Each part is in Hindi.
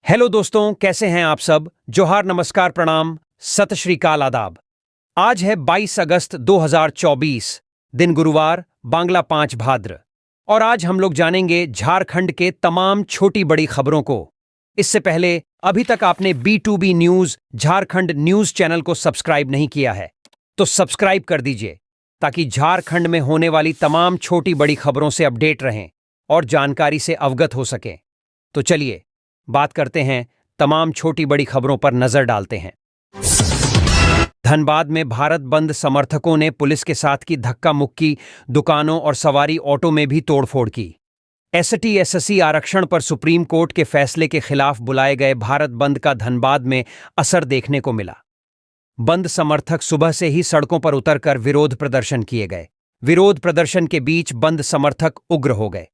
हेलो दोस्तों, कैसे हैं आप सब। जोहार, नमस्कार, प्रणाम, सत श्री अकाल, आदाब। आज है 22 अगस्त 2024, दिन गुरुवार, बांग्ला 5 भाद्र। और आज हम लोग जानेंगे झारखंड के तमाम छोटी बड़ी खबरों को। इससे पहले अभी तक आपने B2B news Jharkhand news channel को सब्सक्राइब नहीं किया है तो सब्सक्राइब कर दीजिए, ताकि झारखंड में होने वाली तमाम छोटी बड़ी खबरों से अपडेट रहें और जानकारी से अवगत हो सकें। तो चलिए बात करते हैं, तमाम छोटी बड़ी खबरों पर नजर डालते हैं। धनबाद में भारत बंद समर्थकों ने पुलिस के साथ की धक्का मुक्की, दुकानों और सवारी ऑटो में भी तोड़फोड़ की। ST-SC आरक्षण पर सुप्रीम कोर्ट के फैसले के खिलाफ बुलाए गए भारत बंद का धनबाद में असर देखने को मिला। बंद समर्थक सुबह से ही सड़कों पर उतरकर विरोध प्रदर्शन किए गए। विरोध प्रदर्शन के बीच बंद समर्थक उग्र हो गए।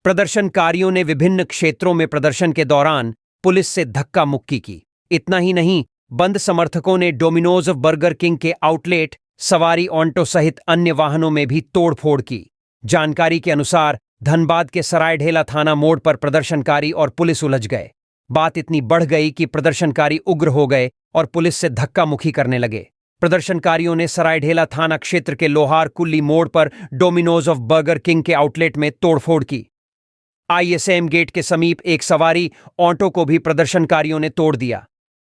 प्रदर्शनकारियों ने विभिन्न क्षेत्रों में प्रदर्शन के दौरान पुलिस से धक्का मुक्की की। इतना ही नहीं, बंद समर्थकों ने डोमिनोज ऑफ बर्गर किंग के आउटलेट, सवारी ऑटो सहित अन्य वाहनों में भी तोड़फोड़ की। जानकारी के अनुसार धनबाद के सरायढेला थाना मोड़ पर प्रदर्शनकारी और पुलिस उलझ गए। बात इतनी बढ़ गई कि प्रदर्शनकारी उग्र हो गए और पुलिस से धक्का मुक्की करने लगे। प्रदर्शनकारियों ने सरायढेला थाना क्षेत्र के लोहार कुल्ली मोड़ पर डोमिनोज ऑफ बर्गर किंग के आउटलेट में तोड़फोड़ की। ISM गेट के समीप एक सवारी ऑटो को भी प्रदर्शनकारियों ने तोड़ दिया।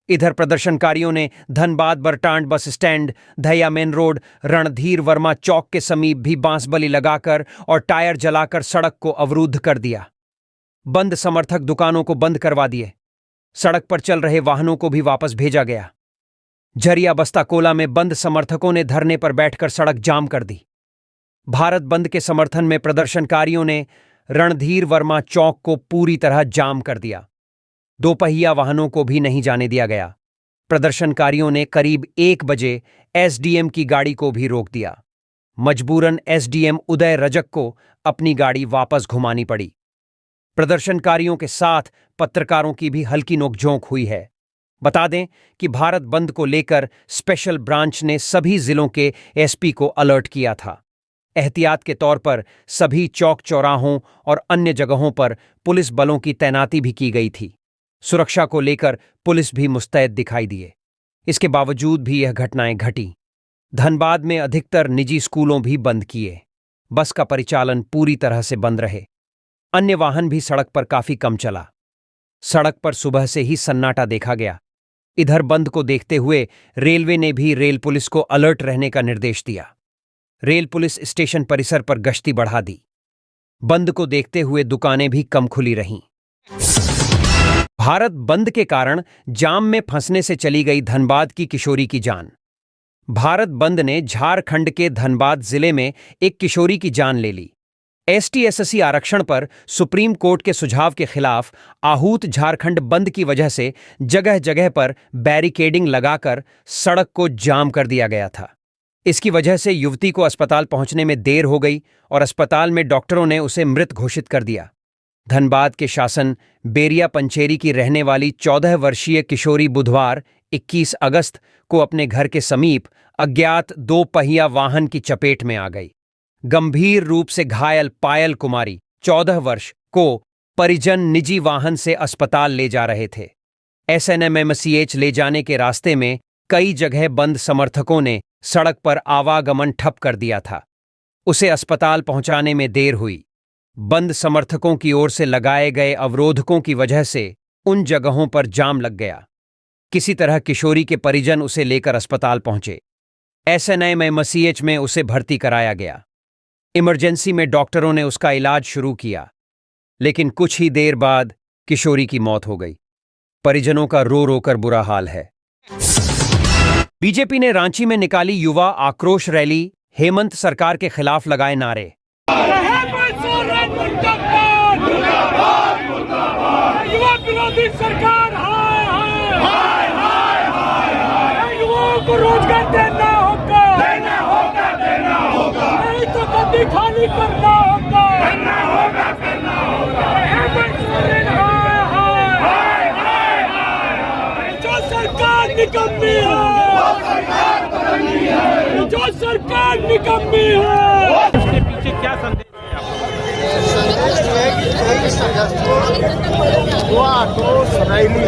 इधर प्रदर्शनकारियों ने Dhanbad Bartand bus stand, Dhaiya main road, Randhir Verma Chowk के समीप भी बांसबली लगाकर और टायर जलाकर सड़क को अवरुद्ध कर दिया। बंद समर्थक दुकानों को बंद करवा दिए। सड़क पर चल रहे वाहनों को भी वापस भेजा गया। झरिया बस्ता कोला में बंद समर्थकों ने धरने पर बैठकर सड़क जाम कर दी। भारत बंद के समर्थन में प्रदर्शनकारियों ने रणधीर वर्मा चौक को पूरी तरह जाम कर दिया। दोपहिया वाहनों को भी नहीं जाने दिया गया। प्रदर्शनकारियों ने करीब 1 बजे SDM की गाड़ी को भी रोक दिया। मजबूरन SDM उदय रजक को अपनी गाड़ी वापस घुमानी पड़ी। प्रदर्शनकारियों के साथ पत्रकारों की भी हल्की नोकझोंक हुई है। बता दें कि भारत बंद को लेकर स्पेशल ब्रांच ने सभी जिलों के SP को अलर्ट किया था। एहतियात के तौर पर सभी चौक चौराहों और अन्य जगहों पर पुलिस बलों की तैनाती भी की गई थी। सुरक्षा को लेकर पुलिस भी मुस्तैद दिखाई दिए। इसके बावजूद भी यह घटनाएं घटी। धनबाद में अधिकतर निजी स्कूलों भी बंद किए। बस का परिचालन पूरी तरह से बंद रहे। अन्य वाहन भी सड़क पर काफी कम चला। सड़क पर सुबह से ही सन्नाटा देखा गया। इधर बंद को देखते हुए रेलवे ने भी रेल पुलिस को अलर्ट रहने का निर्देश दिया। रेल पुलिस स्टेशन परिसर पर गश्ती बढ़ा दी। बंद को देखते हुए दुकानें भी कम खुली रहीं। भारत बंद के कारण जाम में फंसने से चली गई धनबाद की किशोरी की जान। भारत बंद ने झारखंड के धनबाद जिले में एक किशोरी की जान ले ली। ST-SC आरक्षण पर सुप्रीम कोर्ट के सुझाव के खिलाफ आहूत झारखंड बंद की वजह से जगह जगह पर बैरिकेडिंग लगाकर सड़क को जाम कर दिया गया था। इसकी वजह से युवती को अस्पताल पहुंचने में देर हो गई और अस्पताल में डॉक्टरों ने उसे मृत घोषित कर दिया। धनबाद के शासन बेरिया पंचेरी की रहने वाली 14 वर्षीय किशोरी बुधवार 21 अगस्त को अपने घर के समीप अज्ञात 2 पहिया वाहन की चपेट में आ गई। गंभीर रूप से घायल पायल कुमारी 14 वर्ष को परिजन निजी वाहन से अस्पताल ले जा रहे थे। SNMMCH ले जाने के रास्ते में कई जगह बंद समर्थकों ने सड़क पर आवागमन ठप कर दिया था। उसे अस्पताल पहुंचाने में देर हुई। बंद समर्थकों की ओर से लगाए गए अवरोधकों की वजह से उन जगहों पर जाम लग गया। किसी तरह किशोरी के परिजन उसे लेकर अस्पताल पहुंचे। SNMMCH में उसे भर्ती कराया गया। इमरजेंसी में डॉक्टरों ने उसका इलाज शुरू किया, लेकिन कुछ ही देर बाद किशोरी की मौत हो गई। परिजनों का रो रो कर बुरा हाल है। बीजेपी ने रांची में निकाली युवा आक्रोश रैली, हेमंत सरकार के खिलाफ लगाए नारे। युवा विरोधी सरकार हाय हाय हाय हाय, युवाओं को रोजगार देना होगा, देना होगा, देना होगा, नहीं तो गद्दी खाली करना होगा, करना होगा, करना होगा। हेमंत सोरेन हाय हाय हाय हाय, जो सरकार निकम्मी है, वो सरकार बदलनी है, जो सरकार निकम्मी है। इसके पीछे क्या संदेश है? युवा आक्रोश रैली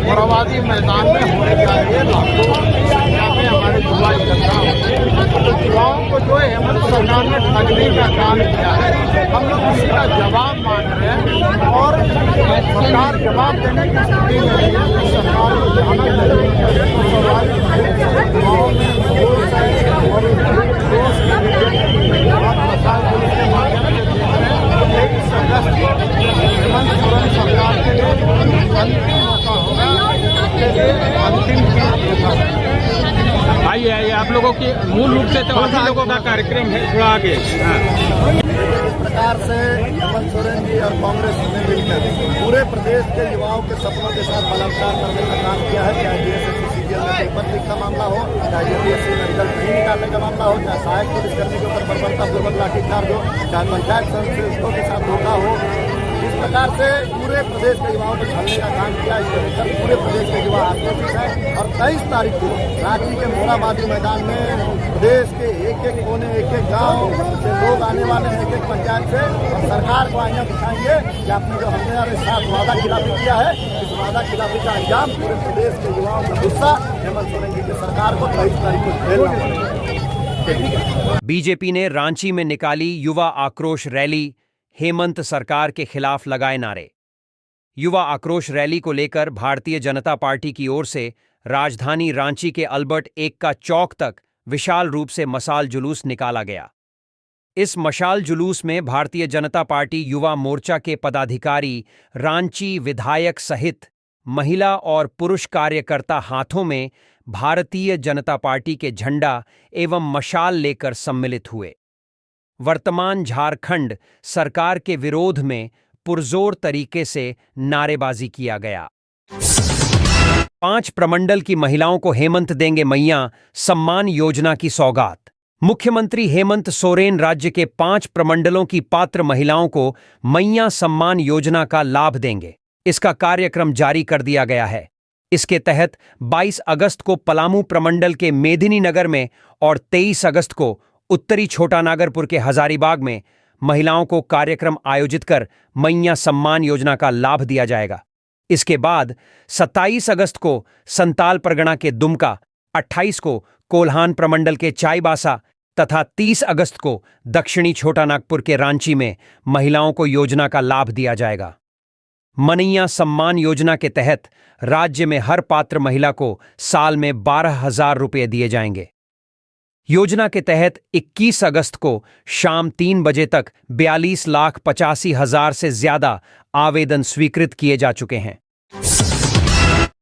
मोराबादी मैदान में होने जा रही है। लाखों संख्या में हमारे युवा इकट्ठा होंगे। तो युवाओं को जो है हेमंत सरकार ने ठगने का काम किया है, हम लोग उसी का जवाब मांग रहे हैं और सरकार जवाब देने की स्थिति में नहीं है। तो सरकार को जाना जरूरी है। तो स्वाभाविक रूप से युवाओं में जोश है और जोश और प्रसार पुलिस के माध्यम से देख रहे हैं। 23 अगस्त को हेमंत सोरेन सरकार के लिए अंतिम मौका होगा, अंतिम की आइए आइए, आप लोगों की मूल रूप से तो आप ही लोगों का कार्यक्रम है, थोड़ा आगे। इस प्रकार से हेमंत सोरेन जी और कांग्रेस ने मिलकर पूरे प्रदेश के युवाओं के सपनों के साथ बलात्कार करने का काम किया है। चाहे DSSC CGL में पेपर लीक का मामला हो, चाहे UPSC में रिजल्ट नहीं निकालने का मामला हो, चाहे सहायक पुलिसकर्मी के ऊपर बर्बरतापूर्वक लाठीचार्ज हो, चाहे पंचायत संस्थों के साथ धोखा हो। इस प्रकार से पूरे प्रदेश के युवाओं को छलने का काम किया। इसको लेकर पूरे प्रदेश के युवा आक्रोशित है और 23 तारीख को रांची के मोराबादी मैदान में प्रदेश के एक एक कोने, एक एक गांव से लोग आने वाले हैं, एक एक पंचायत से, और सरकार को आईना दिखाएंगे कि आपने जो हमारे साथ वादा खिलाफी किया है, इस वादा खिलाफी का अंजाम पूरे प्रदेश के युवाओं का गुस्सा हेमंत सोरेन जी की सरकार को 23 तारीख को झेलना पड़ेगा। बीजेपी ने रांची में निकाली युवा आक्रोश रैली, हेमंत सरकार के खिलाफ लगाए नारे। युवा आक्रोश रैली को लेकर भारतीय जनता पार्टी की ओर से राजधानी रांची के अल्बर्ट एक्का चौक तक विशाल रूप से मशाल जुलूस निकाला गया। इस मशाल जुलूस में भारतीय जनता पार्टी युवा मोर्चा के पदाधिकारी, रांची विधायक सहित महिला और पुरुष कार्यकर्ता हाथों में भारतीय जनता पार्टी के झंडा एवं मशाल लेकर सम्मिलित हुए। वर्तमान झारखंड सरकार के विरोध में पुरजोर तरीके से नारेबाजी किया गया। 5 प्रमंडल की महिलाओं को हेमंत देंगे मैया सम्मान योजना की सौगात। मुख्यमंत्री हेमंत सोरेन राज्य के 5 प्रमंडलों की पात्र महिलाओं को मैया सम्मान योजना का लाभ देंगे। इसका कार्यक्रम जारी कर दिया गया है। इसके तहत 22 अगस्त को पलामू प्रमंडल के मेदिनी नगर में और 23 अगस्त को उत्तरी छोटानागपुर के हजारीबाग में महिलाओं को कार्यक्रम आयोजित कर मैया सम्मान योजना का लाभ दिया जाएगा। इसके बाद 27 अगस्त को संताल परगना के दुमका, 28 को कोल्हान प्रमंडल के चाईबासा तथा 30 अगस्त को दक्षिणी छोटानागपुर के रांची में महिलाओं को योजना का लाभ दिया जाएगा। मनैया सम्मान योजना के तहत राज्य में हर पात्र महिला को साल में 12,000 रुपये दिए जाएंगे। योजना के तहत 21 अगस्त को शाम 3 बजे तक 42,85,000 से ज्यादा आवेदन स्वीकृत किए जा चुके हैं।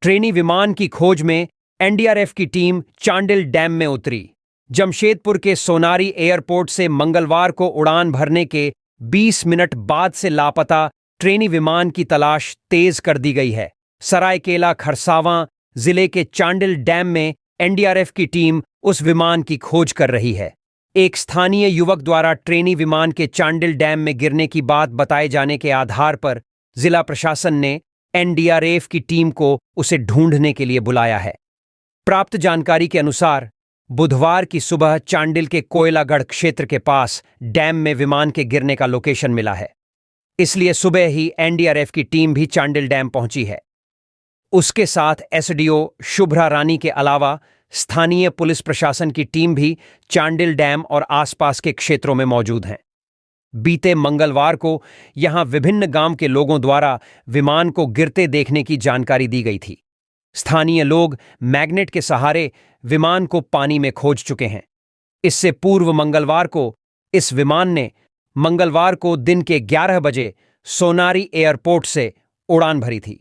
ट्रेनी विमान की खोज में NDRF की टीम चांडिल डैम में उतरी। जमशेदपुर के सोनारी एयरपोर्ट से मंगलवार को उड़ान भरने के 20 मिनट बाद से लापता ट्रेनी विमान की तलाश तेज कर दी गई है। सरायकेला खरसावां जिले के चांडिल डैम में NDRF की टीम उस विमान की खोज कर रही है। एक स्थानीय युवक द्वारा ट्रेनी विमान के चांडिल डैम में गिरने की बात बताए जाने के आधार पर जिला प्रशासन ने NDRF की टीम को उसे ढूंढने के लिए बुलाया है। प्राप्त जानकारी के अनुसार बुधवार की सुबह चांडिल के कोयलागढ़ क्षेत्र के पास डैम में विमान के गिरने का लोकेशन मिला है। इसलिए सुबह ही NDRF की टीम भी चांडिल डैम पहुंची है। उसके साथ SDO शुभ्रा रानी के अलावा स्थानीय पुलिस प्रशासन की टीम भी चांडिल डैम और आसपास के क्षेत्रों में मौजूद हैं। बीते मंगलवार को यहां विभिन्न गांव के लोगों द्वारा विमान को गिरते देखने की जानकारी दी गई थी। स्थानीय लोग मैग्नेट के सहारे विमान को पानी में खोज चुके हैं। इससे पूर्व मंगलवार को इस विमान ने मंगलवार को दिन के 11 बजे सोनारी एयरपोर्ट से उड़ान भरी थी।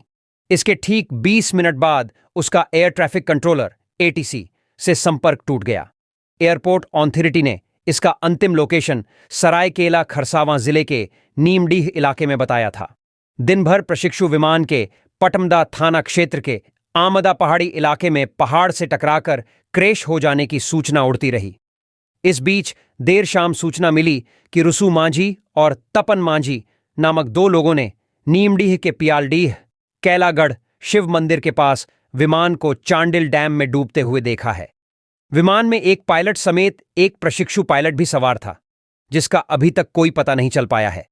इसके ठीक 20 मिनट बाद उसका एयर ट्रैफिक कंट्रोलर ATC से संपर्क टूट गया। एयरपोर्ट ऑथोरिटी ने इसका अंतिम लोकेशन सरायकेला खरसावां जिले के नीमडीह इलाके में बताया था। दिन भर प्रशिक्षु विमान के पटमदा थाना क्षेत्र के आमदा पहाड़ी इलाके में पहाड़ से टकराकर क्रैश हो जाने की सूचना उड़ती रही। इस बीच देर शाम सूचना मिली कि रुसू मांझी और तपन मांझी नामक 2 लोगों ने नीमडीह के पियालडीह कैलागढ़ शिव मंदिर के पास विमान को चांडिल डैम में डूबते हुए देखा है। विमान में एक पायलट समेत एक प्रशिक्षु पायलट भी सवार था, जिसका अभी तक कोई पता नहीं चल पाया है।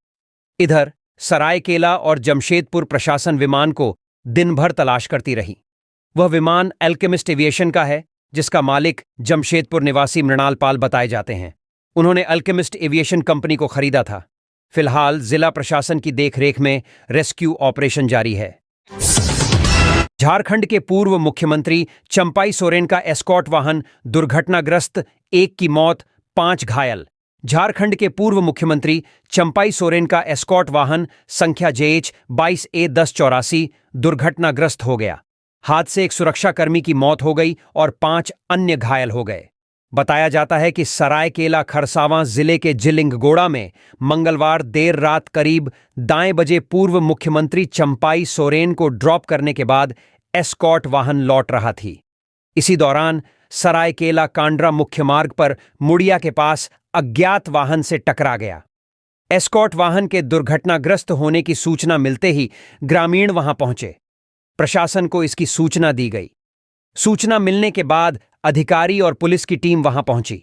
इधर सरायकेला और जमशेदपुर प्रशासन विमान को दिन भर तलाश करती रही। वह विमान एल्केमिस्ट एविएशन का है, जिसका मालिक जमशेदपुर निवासी मृणाल पाल बताए जाते हैं। उन्होंने अल्केमिस्ट एविएशन कंपनी को खरीदा था। फिलहाल जिला प्रशासन की देखरेख में रेस्क्यू ऑपरेशन जारी है। झारखंड के पूर्व मुख्यमंत्री चंपाई सोरेन का एस्कॉर्ट वाहन दुर्घटनाग्रस्त, 1 की मौत, 5 घायल। झारखंड के पूर्व मुख्यमंत्री चंपाई सोरेन का एस्कॉर्ट वाहन संख्या JH 22A1084 दुर्घटनाग्रस्त हो गया। हादसे से एक सुरक्षाकर्मी की मौत हो गई और 5 अन्य घायल हो गए। बताया जाता है कि सरायकेला खरसावां जिले के जिलिंगगोड़ा में मंगलवार देर रात करीब दाएं बजे पूर्व मुख्यमंत्री चंपाई सोरेन को ड्रॉप करने के बाद एस्कॉर्ट वाहन लौट रहा थी। इसी दौरान सरायकेला कांड्रा मुख्य मार्ग पर मुड़िया के पास अज्ञात वाहन से टकरा गया। एस्कॉर्ट वाहन के दुर्घटनाग्रस्त होने की सूचना मिलते ही ग्रामीण वहां पहुंचे। प्रशासन को इसकी सूचना दी गई। सूचना मिलने के बाद अधिकारी और पुलिस की टीम वहां पहुंची।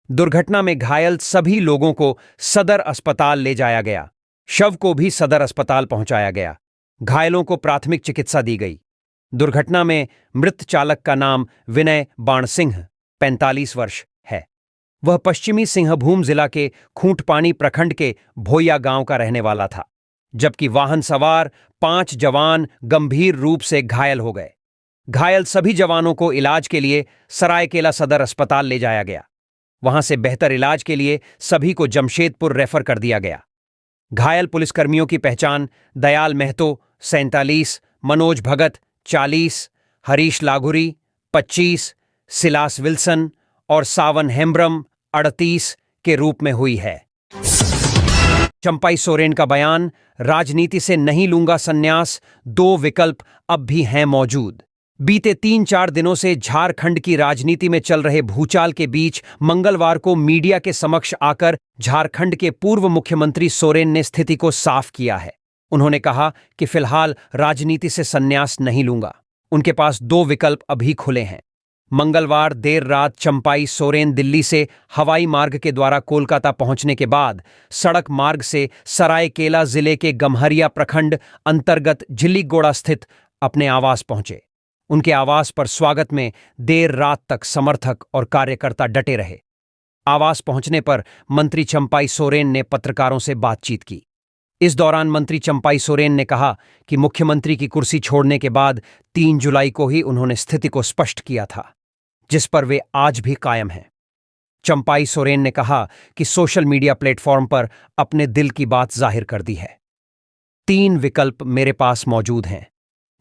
दुर्घटना में घायल सभी लोगों को सदर अस्पताल ले जाया गया। शव को भी सदर अस्पताल पहुंचाया गया। घायलों को प्राथमिक चिकित्सा दी गई। दुर्घटना में मृत चालक का नाम विनय बाणसिंह 45 वर्ष है। वह पश्चिमी सिंहभूम जिला के खूंटपानी प्रखंड के भोया गांव का रहने वाला था, जबकि वाहन सवार 5 जवान गंभीर रूप से घायल हो गए। घायल सभी जवानों को इलाज के लिए सरायकेला सदर अस्पताल ले जाया गया। वहां से बेहतर इलाज के लिए सभी को जमशेदपुर रेफर कर दिया गया। घायल पुलिसकर्मियों की पहचान दयाल महतो 47, मनोज भगत 40, हरीश लागुरी 25, सिलास विल्सन और सावन हेम्ब्रम 38 के रूप में हुई है। चंपाई सोरेन का बयान, राजनीति से नहीं लूंगा संन्यास, 2 विकल्प अब भी हैं मौजूद। बीते 3-4 दिनों से झारखंड की राजनीति में चल रहे भूचाल के बीच मंगलवार को मीडिया के समक्ष आकर झारखंड के पूर्व मुख्यमंत्री सोरेन ने स्थिति को साफ किया है। उन्होंने कहा कि फिलहाल राजनीति से संन्यास नहीं लूंगा। उनके पास 2 विकल्प अभी खुले हैं। मंगलवार देर रात चंपाई सोरेन दिल्ली से हवाई मार्ग के द्वारा कोलकाता पहुंचने के बाद सड़क मार्ग से सरायकेला जिले के गम्हरिया प्रखंड अंतर्गत झिल्लीगोड़ा स्थित अपने आवास पहुंचे। उनके आवास पर स्वागत में देर रात तक समर्थक और कार्यकर्ता डटे रहे। आवास पहुंचने पर मंत्री चंपाई सोरेन ने पत्रकारों से बातचीत की। इस दौरान मंत्री चंपाई सोरेन ने कहा कि मुख्यमंत्री की कुर्सी छोड़ने के बाद 3 जुलाई को ही उन्होंने स्थिति को स्पष्ट किया था, जिस पर वे आज भी कायम हैं। चंपाई सोरेन ने कहा कि सोशल मीडिया प्लेटफॉर्म पर अपने दिल की बात जाहिर कर दी है। 3 विकल्प मेरे पास मौजूद हैं,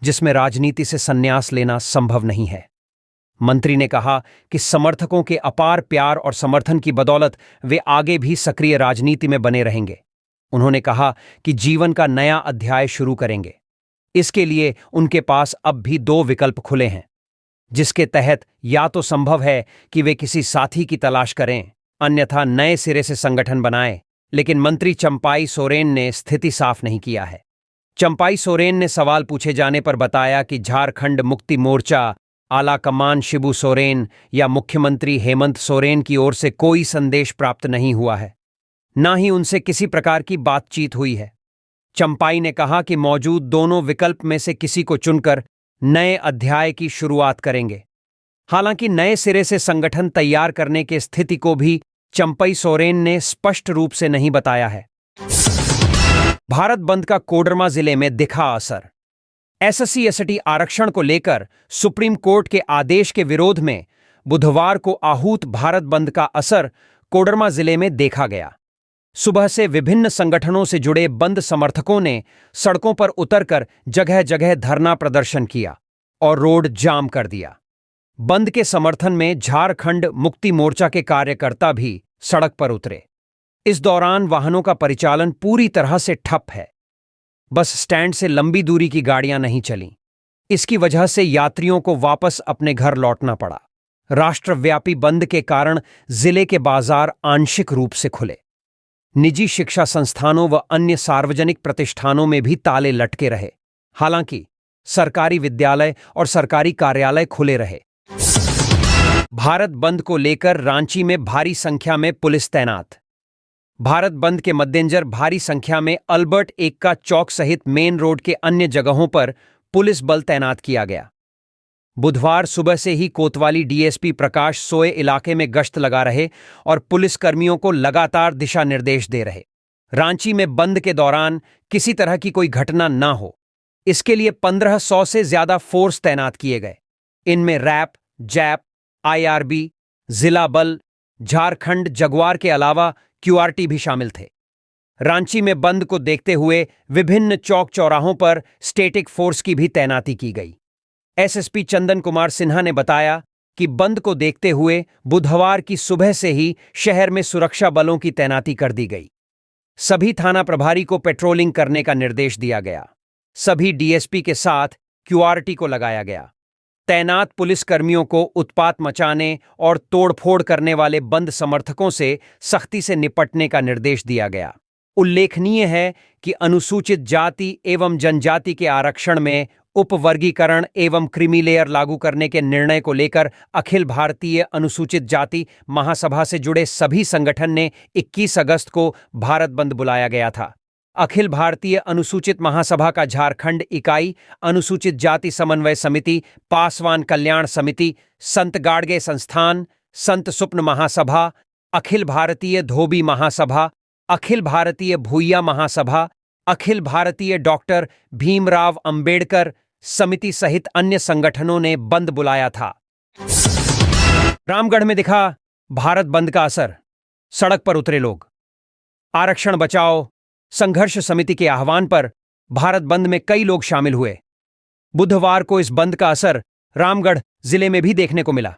जिसमें राजनीति से संन्यास लेना संभव नहीं है। मंत्री ने कहा कि समर्थकों के अपार प्यार और समर्थन की बदौलत वे आगे भी सक्रिय राजनीति में बने रहेंगे। उन्होंने कहा कि जीवन का नया अध्याय शुरू करेंगे। इसके लिए उनके पास अब भी 2 विकल्प खुले हैं, जिसके तहत या तो संभव है कि वे किसी साथी की तलाश करें, अन्यथा नए सिरे से संगठन बनाएं। लेकिन मंत्री चंपाई सोरेन ने स्थिति साफ नहीं किया है। चंपाई सोरेन ने सवाल पूछे जाने पर बताया कि झारखंड मुक्ति मोर्चा, आला कमान शिबू सोरेन या मुख्यमंत्री हेमंत सोरेन की ओर से कोई संदेश प्राप्त नहीं हुआ है, न ही उनसे किसी प्रकार की बातचीत हुई है। चंपाई ने कहा कि मौजूद दोनों विकल्प में से किसी को चुनकर नए अध्याय की शुरुआत करेंगे। हालांकि नए सिरे से संगठन तैयार करने की स्थिति को भी चंपाई सोरेन ने स्पष्ट रूप से नहीं बताया है। भारत बंद का कोडरमा जिले में दिखा असर। SC/ST आरक्षण को लेकर सुप्रीम कोर्ट के आदेश के विरोध में बुधवार को आहूत भारत बंद का असर कोडरमा जिले में देखा गया। सुबह से विभिन्न संगठनों से जुड़े बंद समर्थकों ने सड़कों पर उतरकर जगह जगह धरना प्रदर्शन किया और रोड जाम कर दिया। बंद के समर्थन में झारखंड मुक्ति मोर्चा के कार्यकर्ता भी सड़क पर उतरे। इस दौरान वाहनों का परिचालन पूरी तरह से ठप है। बस स्टैंड से लंबी दूरी की गाड़ियां नहीं चलीं। इसकी वजह से यात्रियों को वापस अपने घर लौटना पड़ा। राष्ट्रव्यापी बंद के कारण जिले के बाजार आंशिक रूप से खुले। निजी शिक्षा संस्थानों व अन्य सार्वजनिक प्रतिष्ठानों में भी ताले लटके रहे। हालांकि सरकारी विद्यालय और सरकारी कार्यालय खुले रहे। भारत बंद को लेकर रांची में भारी संख्या में पुलिस तैनात। भारत बंद के मद्देनजर भारी संख्या में अल्बर्ट एक्का चौक सहित मेन रोड के अन्य जगहों पर पुलिस बल तैनात किया गया। बुधवार सुबह से ही कोतवाली डीएसपी प्रकाश सोए इलाके में गश्त लगा रहे और पुलिसकर्मियों को लगातार दिशा निर्देश दे रहे। रांची में बंद के दौरान किसी तरह की कोई घटना न हो, इसके लिए 1500 से ज्यादा फोर्स तैनात किए गए। इनमें रैप, जैप, आईआरबी, जिला बल, झारखंड जगुआर के अलावा क्यूआरटी भी शामिल थे। रांची में बंद को देखते हुए विभिन्न चौक चौराहों पर स्टेटिक फोर्स की भी तैनाती की गई। एसएसपी चंदन कुमार सिन्हा ने बताया कि बंद को देखते हुए बुधवार की सुबह से ही शहर में सुरक्षा बलों की तैनाती कर दी गई। सभी थाना प्रभारी को पेट्रोलिंग करने का निर्देश दिया गया। सभी डीएसपी के साथ क्यूआरटी को लगाया गया। तैनात पुलिसकर्मियों को उत्पात मचाने और तोड़फोड़ करने वाले बंद समर्थकों से सख्ती से निपटने का निर्देश दिया गया। उल्लेखनीय है कि अनुसूचित जाति एवं जनजाति के आरक्षण में उपवर्गीकरण एवं क्रीमी लेयर लागू करने के निर्णय को लेकर अखिल भारतीय अनुसूचित जाति महासभा से जुड़े सभी संगठन ने 21 अगस्त को भारत बंद बुलाया गया था। अखिल भारतीय अनुसूचित महासभा का झारखंड इकाई, अनुसूचित जाति समन्वय समिति, पासवान कल्याण समिति, संत गाडगे संस्थान, संत सुप्न महासभा, अखिल भारतीय धोबी महासभा, अखिल भारतीय भूइया महासभा, अखिल भारतीय डॉक्टर भीमराव अंबेडकर समिति सहित अन्य संगठनों ने बंद बुलाया था। रामगढ़ में दिखा भारत बंद का असर, सड़क पर उतरे लोग। आरक्षण बचाओ संघर्ष समिति के आह्वान पर भारत बंद में कई लोग शामिल हुए। बुधवार को इस बंद का असर रामगढ़ जिले में भी देखने को मिला।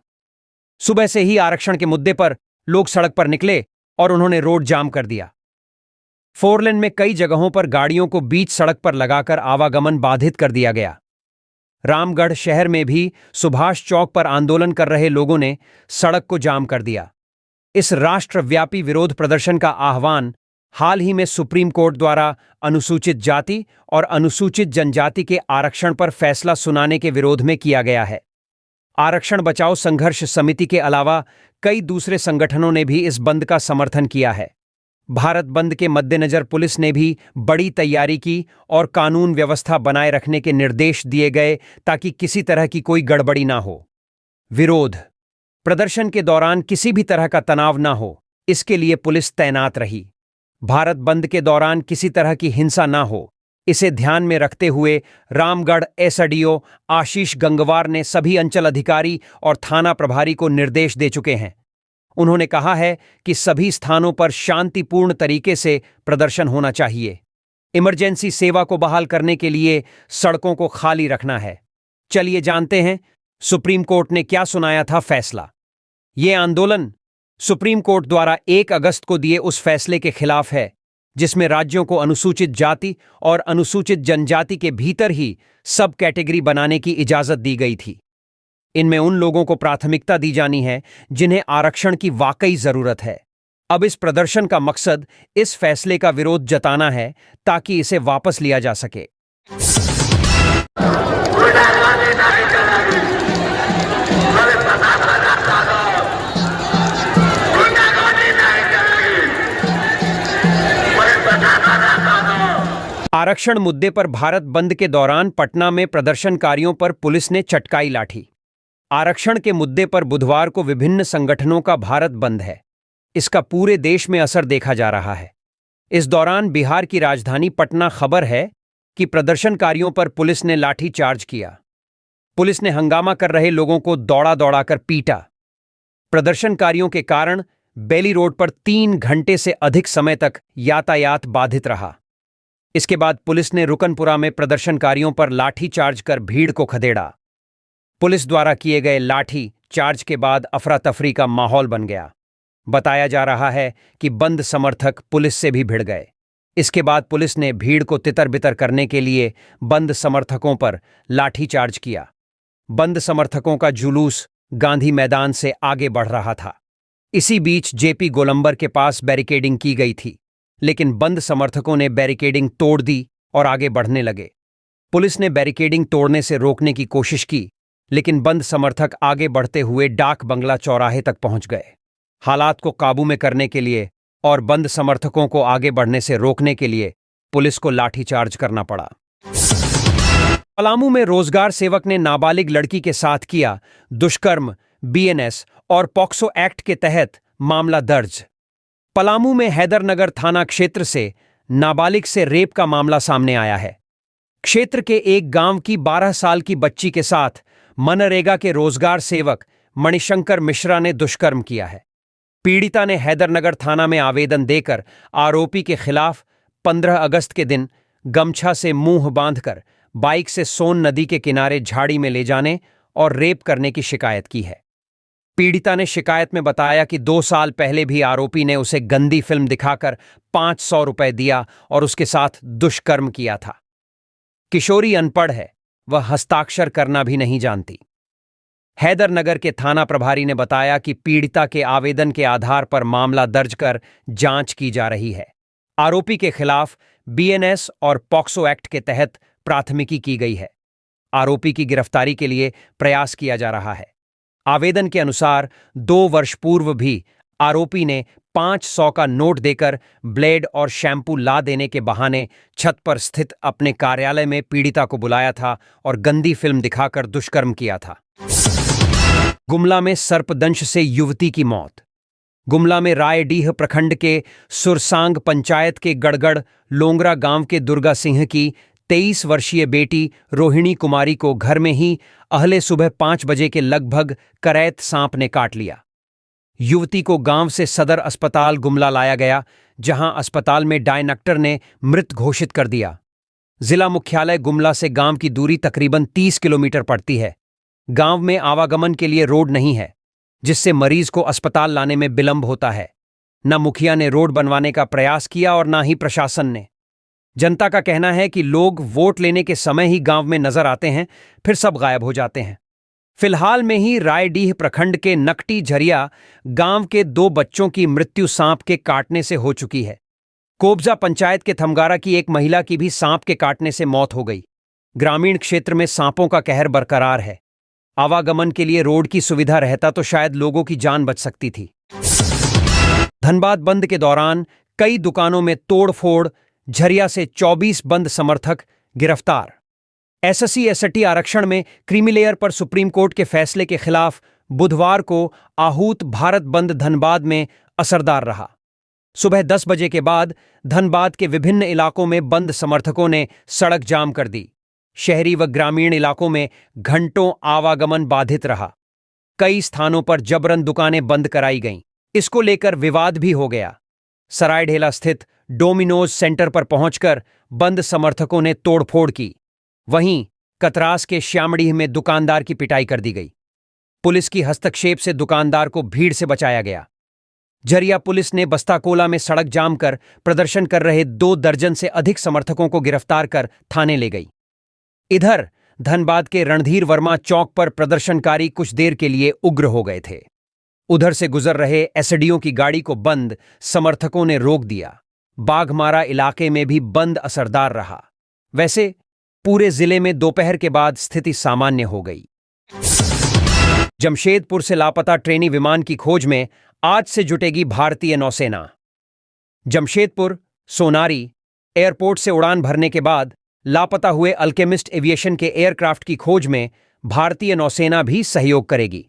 सुबह से ही आरक्षण के मुद्दे पर लोग सड़क पर निकले और उन्होंने रोड जाम कर दिया। फोरलेन में कई जगहों पर गाड़ियों को बीच सड़क पर लगाकर आवागमन बाधित कर दिया गया। रामगढ़ शहर में भी सुभाष चौक पर आंदोलन कर रहे लोगों ने सड़क को जाम कर दिया। इस राष्ट्रव्यापी विरोध प्रदर्शन का आह्वान हाल ही में सुप्रीम कोर्ट द्वारा अनुसूचित जाति और अनुसूचित जनजाति के आरक्षण पर फैसला सुनाने के विरोध में किया गया है। आरक्षण बचाओ संघर्ष समिति के अलावा कई दूसरे संगठनों ने भी इस बंद का समर्थन किया है। भारत बंद के मद्देनजर पुलिस ने भी बड़ी तैयारी की और कानून व्यवस्था बनाए रखने के निर्देश दिए गए ताकि किसी तरह की कोई गड़बड़ी ना हो। विरोध प्रदर्शन के दौरान किसी भी तरह का तनाव ना हो, इसके लिए पुलिस तैनात रही। भारत बंद के दौरान किसी तरह की हिंसा ना हो, इसे ध्यान में रखते हुए रामगढ़ एसडीओ आशीष गंगवार ने सभी अंचल अधिकारी और थाना प्रभारी को निर्देश दे चुके हैं। उन्होंने कहा है कि सभी स्थानों पर शांतिपूर्ण तरीके से प्रदर्शन होना चाहिए। इमरजेंसी सेवा को बहाल करने के लिए सड़कों को खाली रखना है। चलिए जानते हैं सुप्रीम कोर्ट ने क्या सुनाया था फैसला। ये आंदोलन सुप्रीम कोर्ट द्वारा 1 अगस्त को दिए उस फैसले के खिलाफ है जिसमें राज्यों को अनुसूचित जाति और अनुसूचित जनजाति के भीतर ही सब कैटेगरी बनाने की इजाजत दी गई थी। इनमें उन लोगों को प्राथमिकता दी जानी है जिन्हें आरक्षण की वाकई जरूरत है। अब इस प्रदर्शन का मकसद इस फैसले का विरोध जताना है ताकि इसे वापस लिया जा सके। आरक्षण मुद्दे पर भारत बंद के दौरान पटना में प्रदर्शनकारियों पर पुलिस ने चटकाई लाठी। आरक्षण के मुद्दे पर बुधवार को विभिन्न संगठनों का भारत बंद है। इसका पूरे देश में असर देखा जा रहा है। इस दौरान बिहार की राजधानी पटना खबर है कि प्रदर्शनकारियों पर पुलिस ने लाठी चार्ज किया। पुलिस ने हंगामा कर रहे लोगों को दौड़ा दौड़ाकर पीटा। प्रदर्शनकारियों के कारण बेली रोड पर 3 घंटे से अधिक समय तक यातायात बाधित रहा। इसके बाद पुलिस ने रुकनपुरा में प्रदर्शनकारियों पर लाठी चार्ज कर भीड़ को खदेड़ा। पुलिस द्वारा किए गए लाठी चार्ज के बाद अफरा तफरी का माहौल बन गया। बताया जा रहा है कि बंद समर्थक पुलिस से भी भिड़ गए। इसके बाद पुलिस ने भीड़ को तितर बितर करने के लिए बंद समर्थकों पर लाठी चार्ज किया। बंद समर्थकों का जुलूस गांधी मैदान से आगे बढ़ रहा था। इसी बीच जेपी गोलंबर के पास बैरिकेडिंग की गई थी, लेकिन बंद समर्थकों ने बैरिकेडिंग तोड़ दी और आगे बढ़ने लगे। पुलिस ने बैरिकेडिंग तोड़ने से रोकने की कोशिश की, लेकिन बंद समर्थक आगे बढ़ते हुए डाक बंगला चौराहे तक पहुंच गए। हालात को काबू में करने के लिए और बंद समर्थकों को आगे बढ़ने से रोकने के लिए पुलिस को लाठीचार्ज करना पड़ा। पलामू में रोजगार सेवक ने नाबालिग लड़की के साथ किया दुष्कर्म, बीएनएस और पॉक्सो एक्ट के तहत मामला दर्ज। पलामू में हैदरनगर थाना क्षेत्र से नाबालिग से रेप का मामला सामने आया है। क्षेत्र के एक गांव की 12 साल की बच्ची के साथ मनरेगा के रोजगार सेवक मणिशंकर मिश्रा ने दुष्कर्म किया है। पीड़िता ने हैदरनगर थाना में आवेदन देकर आरोपी के खिलाफ 15 अगस्त के दिन गमछा से मुंह बांधकर बाइक से सोन नदी के किनारे झाड़ी में ले जाने और रेप करने की शिकायत की है। पीड़िता ने शिकायत में बताया कि 2 साल पहले भी आरोपी ने उसे गंदी फिल्म दिखाकर 500 रुपए दिया और उसके साथ दुष्कर्म किया था। किशोरी अनपढ़ है, वह हस्ताक्षर करना भी नहीं जानती। हैदरनगर के थाना प्रभारी ने बताया कि पीड़िता के आवेदन के आधार पर मामला दर्ज कर जांच की जा रही है। आरोपी के खिलाफ बीएनएस और पॉक्सो एक्ट के तहत प्राथमिकी की गई है। आरोपी की गिरफ्तारी के लिए प्रयास किया जा रहा है। आवेदन के अनुसार 2 वर्ष पूर्व भी आरोपी ने 500 का नोट देकर ब्लेड और शैम्पू ला देने के बहाने छत पर स्थित अपने कार्यालय में पीड़िता को बुलाया था और गंदी फिल्म दिखाकर दुष्कर्म किया था। गुमला में सर्पदंश से युवती की मौत। गुमला में रायडीह प्रखंड के सुरसांग पंचायत के गड़गड़ लोंगरा गांव के दुर्गा सिंह की 23 वर्षीय बेटी रोहिणी कुमारी को घर में ही अहले सुबह 5 बजे के लगभग करैत सांप ने काट लिया। युवती को गांव से सदर अस्पताल गुमला लाया गया, जहां अस्पताल में डायनेक्टर ने मृत घोषित कर दिया। जिला मुख्यालय गुमला से गांव की दूरी तकरीबन 30 किलोमीटर पड़ती है। गांव में आवागमन के लिए रोड नहीं है, जिससे मरीज को अस्पताल लाने में विलंब होता है। न मुखिया ने रोड बनवाने का प्रयास किया और न ही प्रशासन ने। जनता का कहना है कि लोग वोट लेने के समय ही गांव में नजर आते हैं, फिर सब गायब हो जाते हैं। फिलहाल में ही रायडीह प्रखंड के नकटी झरिया गांव के 2 बच्चों की मृत्यु सांप के काटने से हो चुकी है। कोबजा पंचायत के थमगारा की एक महिला की भी सांप के काटने से मौत हो गई। ग्रामीण क्षेत्र में सांपों का कहर बरकरार है। आवागमन के लिए रोड की सुविधा रहता तो शायद लोगों की जान बच सकती थी। धनबाद बंद के दौरान कई दुकानों में तोड़फोड़, झरिया से 24 बंद समर्थक गिरफ्तार। एसएससी एसटी आरक्षण में क्रीमी लेयर पर सुप्रीम कोर्ट के फैसले के खिलाफ बुधवार को आहूत भारत बंद धनबाद में असरदार रहा। सुबह 10 बजे के बाद धनबाद के विभिन्न इलाकों में बंद समर्थकों ने सड़क जाम कर दी। शहरी व ग्रामीण इलाकों में घंटों आवागमन बाधित रहा। कई स्थानों पर जबरन दुकानें बंद कराई गईं। इसको लेकर विवाद भी हो गया। सरायढेला स्थित डोमिनोज सेंटर पर पहुंचकर बंद समर्थकों ने तोड़फोड़ की। वहीं कतरास के श्यामडीह में दुकानदार की पिटाई कर दी गई। पुलिस की हस्तक्षेप से दुकानदार को भीड़ से बचाया गया। झरिया पुलिस ने बस्ताकोला में सड़क जाम कर प्रदर्शन कर रहे 2 दर्जन से अधिक समर्थकों को गिरफ्तार कर थाने ले गई। इधर धनबाद के रणधीर वर्मा चौक पर प्रदर्शनकारी कुछ देर के लिए उग्र हो गए थे। उधर से गुजर रहे एसडीओ की गाड़ी को बंद समर्थकों ने रोक दिया। बाघमारा इलाके में भी बंद असरदार रहा। वैसे पूरे जिले में दोपहर के बाद स्थिति सामान्य हो गई। जमशेदपुर से लापता ट्रेनी विमान की खोज में आज से जुटेगी भारतीय नौसेना। जमशेदपुर सोनारी एयरपोर्ट से उड़ान भरने के बाद लापता हुए अल्केमिस्ट एविएशन के एयरक्राफ्ट की खोज में भारतीय नौसेना भी सहयोग करेगी।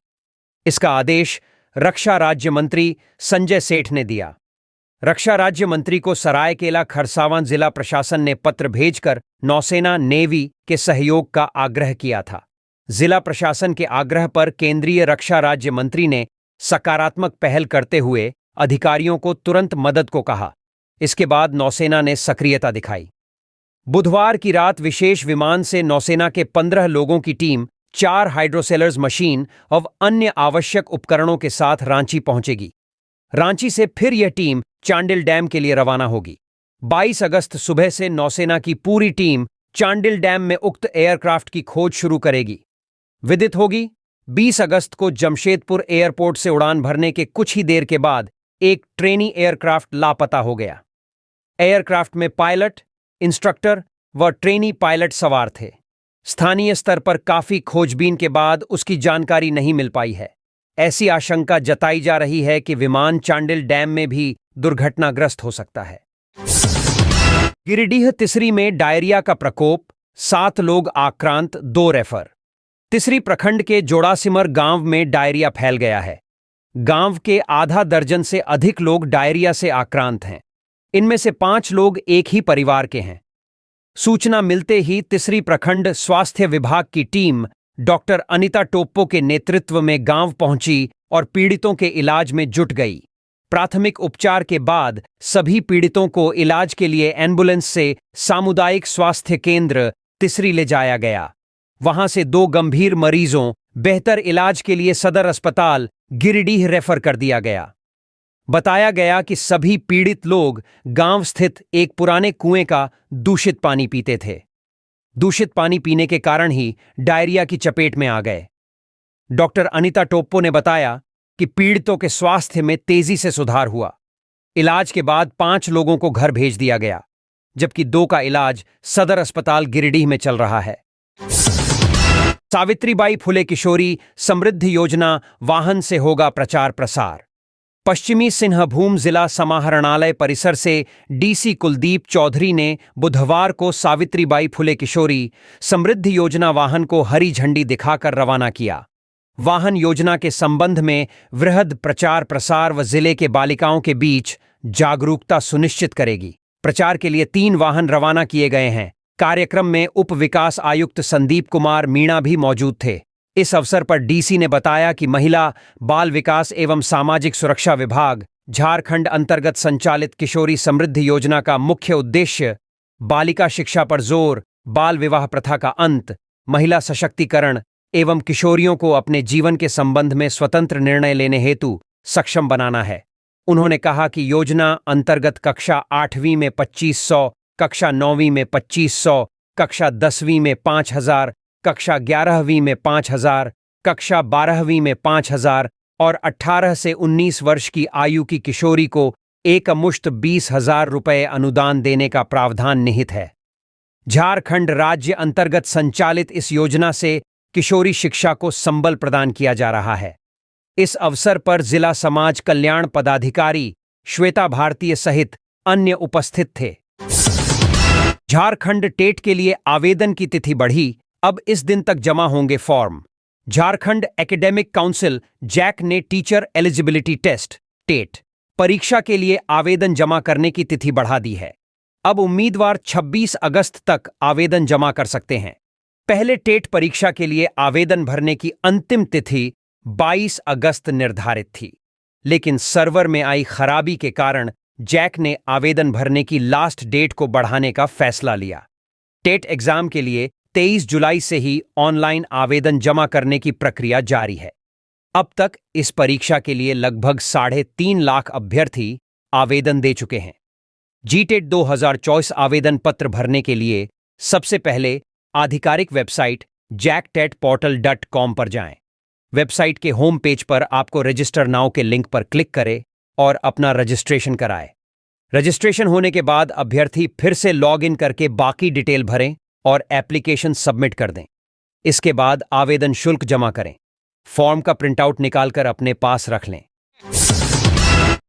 इसका आदेश रक्षा राज्य मंत्री संजय सेठ ने दिया। रक्षा राज्य मंत्री को सरायकेला खरसावां जिला प्रशासन ने पत्र भेजकर नौसेना नेवी के सहयोग का आग्रह किया था। जिला प्रशासन के आग्रह पर केंद्रीय रक्षा राज्य मंत्री ने सकारात्मक पहल करते हुए अधिकारियों को तुरंत मदद को कहा। इसके बाद नौसेना ने सक्रियता दिखाई। बुधवार की रात विशेष विमान से नौसेना के 15 लोगों की टीम 4 हाइड्रोसेलर्स मशीन और अन्य आवश्यक उपकरणों के साथ रांची पहुंचेगी। रांची से फिर यह टीम चांडिल डैम के लिए रवाना होगी। 22 अगस्त सुबह से नौसेना की पूरी टीम चांडिल डैम में उक्त एयरक्राफ्ट की खोज शुरू करेगी। विदित होगी 20 अगस्त को जमशेदपुर एयरपोर्ट से उड़ान भरने के कुछ ही देर के बाद एक ट्रेनी एयरक्राफ्ट लापता हो गया। एयरक्राफ्ट में पायलट, इंस्ट्रक्टर व ट्रेनी पायलट सवार थे। स्थानीय स्तर पर काफी खोजबीन के बाद उसकी जानकारी नहीं मिल पाई है। ऐसी आशंका जताई जा रही है कि विमान चांडिल डैम में भी दुर्घटनाग्रस्त हो सकता है। गिरिडीह तिसरी में डायरिया का प्रकोप, 7 लोग आक्रांत, 2 रेफर। तिसरी प्रखंड के जोड़ासिमर गांव में डायरिया फैल गया है। गांव के आधा दर्जन से अधिक लोग डायरिया से आक्रांत हैं। इनमें से 5 लोग एक ही परिवार के हैं। सूचना मिलते ही तिसरी प्रखंड स्वास्थ्य विभाग की टीम डॉक्टर अनिता टोप्पो के नेतृत्व में गांव पहुंची और पीड़ितों के इलाज में जुट गई। प्राथमिक उपचार के बाद सभी पीड़ितों को इलाज के लिए एम्बुलेंस से सामुदायिक स्वास्थ्य केंद्र तिसरी ले जाया गया। वहां से 2 गंभीर मरीजों बेहतर इलाज के लिए सदर अस्पताल गिरिडीह रेफर कर दिया गया। बताया गया कि सभी पीड़ित लोग गांव स्थित एक पुराने कुएं का दूषित पानी पीते थे। दूषित पानी पीने के कारण ही डायरिया की चपेट में आ गए। डॉक्टर अनिता टोप्पो ने बताया कि पीड़ितों के स्वास्थ्य में तेजी से सुधार हुआ। इलाज के बाद 5 लोगों को घर भेज दिया गया, जबकि 2 का इलाज सदर अस्पताल गिरिडीह में चल रहा है। सावित्रीबाई फुले किशोरी समृद्धि योजना वाहन से होगा प्रचार प्रसार। पश्चिमी सिंहभूम जिला समाहरणालय परिसर से डीसी कुलदीप चौधरी ने बुधवार को सावित्रीबाई फुले किशोरी समृद्धि योजना वाहन को हरी झंडी दिखाकर रवाना किया। वाहन योजना के संबंध में वृहद प्रचार प्रसार व जिले के बालिकाओं के बीच जागरूकता सुनिश्चित करेगी। प्रचार के लिए 3 वाहन रवाना किए गए हैं। कार्यक्रम में उप विकास आयुक्त संदीप कुमार मीणा भी मौजूद थे। इस अवसर पर डीसी ने बताया कि महिला, बाल विकास एवं सामाजिक सुरक्षा विभाग झारखंड अंतर्गत संचालित किशोरी समृद्धि योजना का मुख्य उद्देश्य बालिका शिक्षा पर जोर, बाल विवाह प्रथा का अंत, महिला सशक्तिकरण एवं किशोरियों को अपने जीवन के संबंध में स्वतंत्र निर्णय लेने हेतु सक्षम बनाना है। उन्होंने कहा कि योजना अंतर्गत कक्षा 8वीं में 2500, कक्षा 9वीं में 2500, कक्षा 10वीं में 5000, कक्षा 11वीं में 5000, कक्षा 12वीं में 5000 और 18 से 19 वर्ष की आयु की किशोरी को एकमुश्त 20,000 रुपये अनुदान देने का प्रावधान निहित है। झारखंड राज्य अंतर्गत संचालित इस योजना से किशोरी शिक्षा को संबल प्रदान किया जा रहा है। इस अवसर पर जिला समाज कल्याण पदाधिकारी श्वेता भारतीय सहित अन्य उपस्थित थे। झारखंड टेट के लिए आवेदन की तिथि बढ़ी, अब इस दिन तक जमा होंगे form. Jharkhand academic council JAC ने टीचर एलिजिबिलिटी टेस्ट टेट परीक्षा के लिए आवेदन जमा करने की तिथि बढ़ा दी है। अब उम्मीदवार 26 अगस्त तक आवेदन जमा कर सकते हैं। पहले टेट परीक्षा के लिए आवेदन भरने की अंतिम तिथि 22 अगस्त निर्धारित थी, लेकिन सर्वर में आई खराबी के कारण जैक ने आवेदन भरने की लास्ट डेट को बढ़ाने का फैसला लिया। टेट एग्जाम के लिए 23 जुलाई से ही ऑनलाइन आवेदन जमा करने की प्रक्रिया जारी है। अब तक इस परीक्षा के लिए लगभग 3.5 लाख अभ्यर्थी आवेदन दे चुके हैं। जीटेट 2024 आवेदन पत्र भरने के लिए सबसे पहले आधिकारिक वेबसाइट jacktetportal.com पर जाएं। वेबसाइट के होम पेज पर आपको रजिस्टर नाउ के लिंक पर क्लिक करें और अपना रजिस्ट्रेशन कराएं। रजिस्ट्रेशन होने के बाद अभ्यर्थी फिर से लॉग इन करके बाकी डिटेल भरें और एप्लीकेशन सबमिट कर दें। इसके बाद आवेदन शुल्क जमा करें। फॉर्म का प्रिंटआउट निकालकर अपने पास रख लें।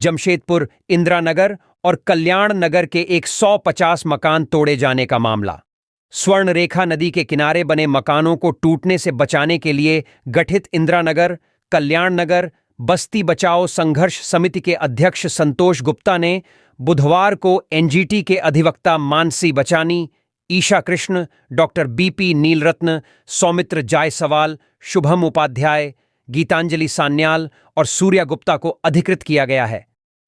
जमशेदपुर, इंदिरा नगर और कल्याण नगर के 150 मकान तोड़े जाने का मामला। स्वर्ण रेखा नदी के किनारे बने मकानों को टूटने से बचाने के लिए गठित इंदिरा नगर, कल्याण नगर बस्ती बचाओ संघर्ष समिति के अध्यक्ष संतोष गुप्ता ने बुधवार को एनजीटी के अधिवक्ता मानसी बचानी, ईशा कृष्ण, डॉक्टर बीपी नीलरत्न, सौमित्र जायसवाल, शुभम उपाध्याय, गीतांजलि सान्याल और सूर्या गुप्ता को अधिकृत किया गया है।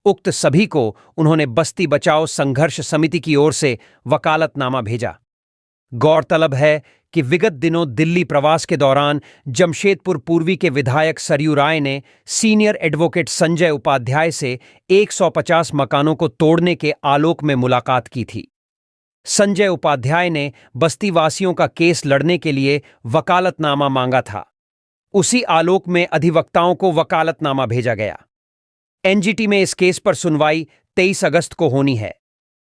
उक्त सभी को उन्होंने बस्ती बचाओ संघर्ष समिति की ओर से वकालतनामा भेजा। गौरतलब है कि विगत दिनों दिल्ली प्रवास के दौरान जमशेदपुर पूर्वी के विधायक सरयू राय ने सीनियर एडवोकेट संजय उपाध्याय से 150 मकानों को तोड़ने के आलोक में मुलाकात की थी। संजय उपाध्याय ने बस्तीवासियों का केस लड़ने के लिए वकालतनामा मांगा था। उसी आलोक में अधिवक्ताओं को वकालतनामा भेजा गया। एनजीटी में इस केस पर सुनवाई 23 अगस्त को होनी है।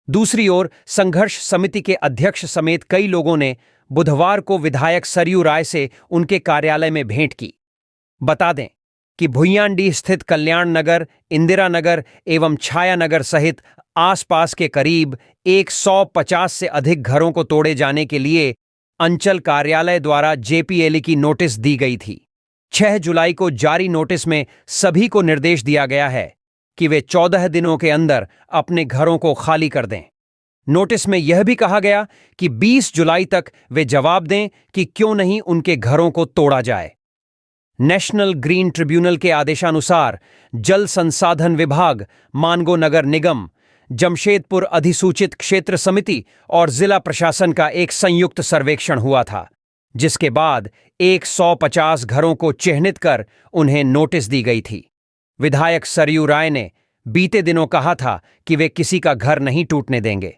दूसरी ओर संघर्ष समिति के अध्यक्ष समेत कई लोगों ने बुधवार को विधायक सरयू राय से उनके कार्यालय में भेंट की। बता दें, कि भुइयांडीह स्थित कल्याण नगर, इंदिरा नगर एवं छाया नगर सहित आसपास के करीब 150 से अधिक घरों को तोड़े जाने के लिए अंचल कार्यालय द्वारा जेपीएलई की नोटिस दी गई थी। 6 जुलाई को जारी नोटिस में सभी को निर्देश दिया गया है कि वे 14 दिनों के अंदर अपने घरों को खाली कर दें। नोटिस में यह भी कहा गया कि 20 जुलाई तक वे जवाब दें कि क्यों नहीं उनके घरों को तोड़ा जाए। नेशनल ग्रीन ट्रिब्यूनल के आदेशानुसार जल संसाधन विभाग, मानगो नगर निगम, जमशेदपुर अधिसूचित क्षेत्र समिति और जिला प्रशासन का एक संयुक्त सर्वेक्षण हुआ था, जिसके बाद 150 घरों को चिह्नित कर उन्हें नोटिस दी गई थी। विधायक सरयू राय ने बीते दिनों कहा था कि वे किसी का घर नहीं टूटने देंगे।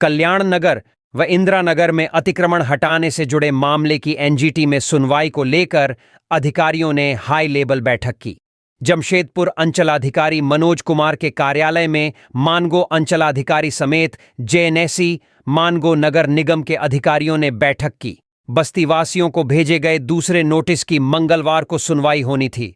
कल्याण नगर व इंदिरा नगर में अतिक्रमण हटाने से जुड़े मामले की एनजीटी में सुनवाई को लेकर अधिकारियों ने हाई लेवल बैठक की। जमशेदपुर अंचलाधिकारी मनोज कुमार के कार्यालय में मानगो अंचलाधिकारी समेत जेएनएसी, मानगो नगर निगम के अधिकारियों ने बैठक की। बस्तीवासियों को भेजे गए दूसरे नोटिस की मंगलवार को सुनवाई होनी थी,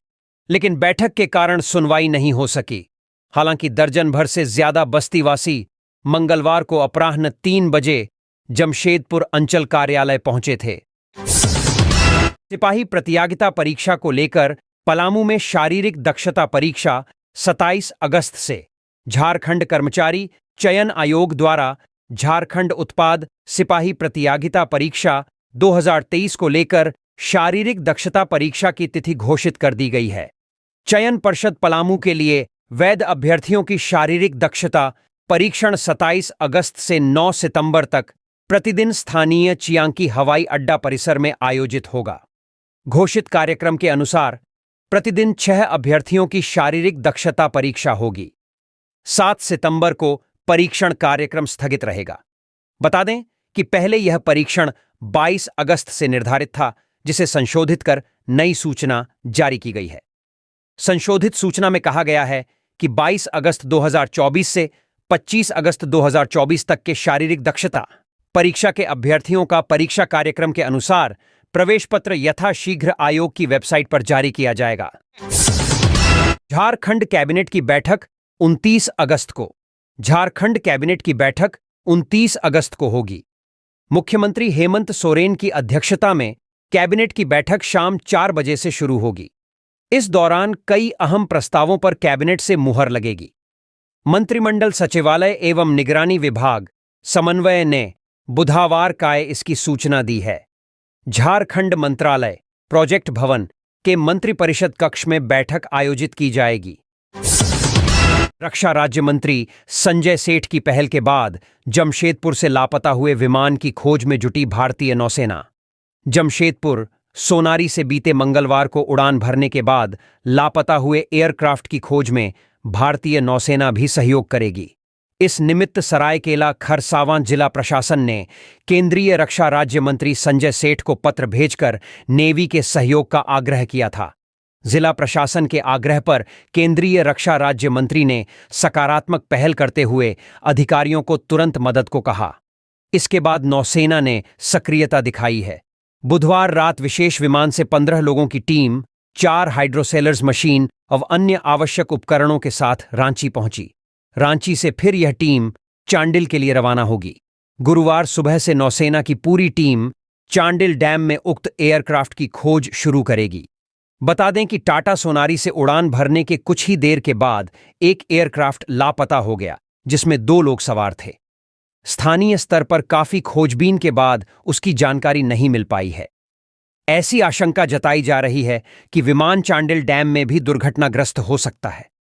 लेकिन बैठक के कारण सुनवाई नहीं हो सकी। हालांकि दर्जन भर से ज्यादा बस्तीवासी मंगलवार को अपराह्न 3 बजे जमशेदपुर अंचल कार्यालय पहुंचे थे। सिपाही प्रतियोगिता परीक्षा को लेकर पलामू में शारीरिक दक्षता परीक्षा 27 अगस्त से झारखंड कर्मचारी चयन आयोग द्वारा झारखंड उत्पाद सिपाही प्रतियोगिता परीक्षा 2023 को लेकर शारीरिक दक्षता परीक्षा की तिथि घोषित कर दी गई है। चयन पर्षद पलामू के लिए वैध अभ्यर्थियों की शारीरिक दक्षता परीक्षण 27 अगस्त से 9 सितंबर तक प्रतिदिन स्थानीय चियांकी हवाई अड्डा परिसर में आयोजित होगा। घोषित कार्यक्रम के अनुसार प्रतिदिन 6 अभ्यर्थियों की शारीरिक दक्षता परीक्षा होगी। 7 सितंबर को परीक्षण कार्यक्रम स्थगित रहेगा। बता दें कि पहले यह परीक्षण 22 अगस्त से निर्धारित था, जिसे संशोधित कर नई सूचना जारी की गई है। संशोधित सूचना में कहा गया है कि 22 अगस्त 2024 से 25 अगस्त 2024 तक के शारीरिक दक्षता परीक्षा के अभ्यर्थियों का परीक्षा कार्यक्रम के अनुसार प्रवेश पत्र यथाशीघ्र आयोग की वेबसाइट पर जारी किया जाएगा। झारखंड कैबिनेट की बैठक 29 अगस्त को झारखंड कैबिनेट की बैठक 29 अगस्त को होगी। मुख्यमंत्री हेमंत सोरेन की अध्यक्षता में कैबिनेट की बैठक शाम 4 बजे से शुरू होगी। इस दौरान कई अहम प्रस्तावों पर कैबिनेट से मुहर लगेगी। मंत्रिमंडल सचिवालय एवं निगरानी विभाग समन्वय ने बुधवार को इसकी सूचना दी है। झारखंड मंत्रालय प्रोजेक्ट भवन के मंत्रिपरिषद कक्ष में बैठक आयोजित की जाएगी। रक्षा राज्य मंत्री संजय सेठ की पहल के बाद जमशेदपुर से लापता हुए विमान की खोज में जुटी भारतीय नौसेना। जमशेदपुर सोनारी से बीते मंगलवार को उड़ान भरने के बाद लापता हुए एयरक्राफ्ट की खोज में भारतीय नौसेना भी सहयोग करेगी। इस निमित्त सरायकेला खरसावां जिला प्रशासन ने केंद्रीय रक्षा राज्य मंत्री संजय सेठ को पत्र भेजकर नेवी के सहयोग का आग्रह किया था। जिला प्रशासन के आग्रह पर केंद्रीय रक्षा राज्य मंत्री ने सकारात्मक पहल करते हुए अधिकारियों को तुरंत मदद को कहा। इसके बाद नौसेना ने सक्रियता दिखाई है। बुधवार रात विशेष विमान से 15 लोगों की टीम 4 हाइड्रोसेलर्स मशीन और अन्य आवश्यक उपकरणों के साथ रांची पहुंची। रांची से फिर यह टीम चांडिल के लिए रवाना होगी। गुरुवार सुबह से नौसेना की पूरी टीम चांडिल डैम में उक्त एयरक्राफ्ट की खोज शुरू करेगी। बता दें कि टाटा सोनारी से उड़ान भरने के कुछ ही देर के बाद एक एयरक्राफ्ट लापता हो गया, जिसमें 2 लोग सवार थे। स्थानीय स्तर पर काफी खोजबीन के बाद उसकी जानकारी नहीं मिल पाई है। ऐसी आशंका जताई जा रही है कि विमान चांडिल डैम में भी दुर्घटनाग्रस्त हो सकता है।